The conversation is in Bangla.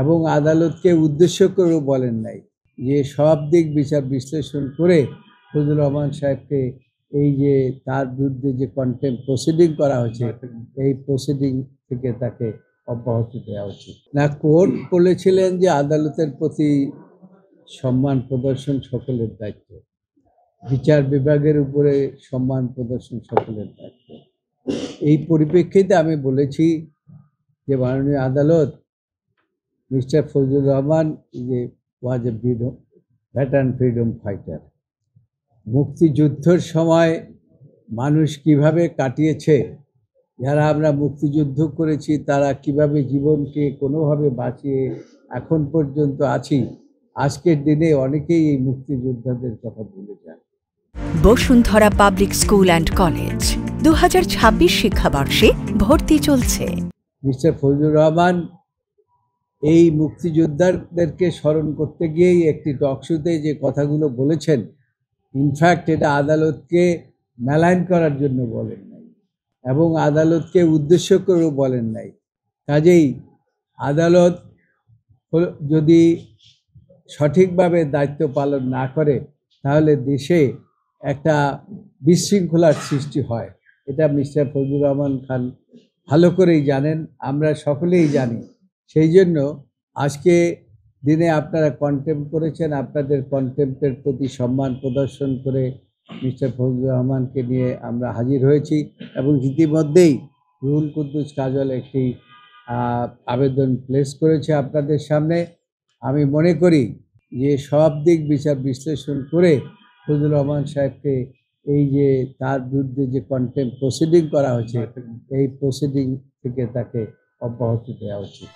এবং আদালতকে উদ্দেশ্য করেও বলেন নাই যে সব দিক বিচার বিশ্লেষণ করে ফজলুর রহমান সাহেবকে এই যে তার বিরুদ্ধে যে কন্টেম্প প্রসিডিং করা হয়েছে এই প্রসিডিং থেকে তাকে অব্যাহতি দেওয়া উচিত না। কোর্ট বলেছিলেন যে আদালতের প্রতি সম্মান প্রদর্শন সকলের দায়িত্ব, বিচার বিভাগের উপরে সম্মান প্রদর্শন সকলের দায়িত্ব। এই পরিপ্রেক্ষিতে আমি বলেছি যে মাননীয় আদালত, মিস্টার ফজলুর রহমান যে ওয়াজ এ ভেটারান ফ্রিডম ফাইটার, মুক্তিযুদ্ধের সময় মানুষ কিভাবে কাটিয়েছে, যারা আমরা মুক্তিযুদ্ধ করেছি তারা কিভাবে জীবনকে কোনোভাবে বাঁচিয়ে এখন পর্যন্ত আছি, আজকের দিনে অনেকেই এই মুক্তিযোদ্ধাদের কথা ভুলে যায়। Bashundhara public school and college 2026 শিক্ষাবর্ষে ভর্তি চলছে। মিস্টার ফজলুর রহমান এই মুক্তিযোদ্ধাদেরকে স্মরণ করতে গিয়েই একটি টকশোতে যে কথাগুলো বলেছেন, ইনফ্যাক্ট এটা আদালতকে মেলাইন করার জন্য বলেন নাই এবং আদালতকে উদ্দেশ্য করেও বলেন নাই। কাজেই আদালত যদি সঠিকভাবে দায়িত্ব পালন না করে তাহলে দেশে একটা বিশৃঙ্খলার সৃষ্টি হয়। এটা মিস্টার ফজলুর রহমান খান ভালো করেই জানেন, আমরা সকলেই জানি। সেই জন্য আজকে দিনে আপনারা কন্টেম্প করেছেন, আপনাদের কন্টেম্পের প্রতি সম্মান প্রদর্শন করে মিস্টার ফজলুর রহমানকে নিয়ে আমরা হাজির হয়েছি এবং ইতিমধ্যেই রুহুল কুদ্দুস কাজল একটি আবেদন প্লেস করেছে আপনাদের সামনে। আমি মনে করি যে সব দিক বিচার বিশ্লেষণ করে ফজলুর রহমান সাহেবকে এই যে তার বিরুদ্ধে যে কন্টেম্প প্রসিডিং করা হয়েছে এই প্রসিডিং থেকে তাকে অব্যাহতি দেওয়া উচিত।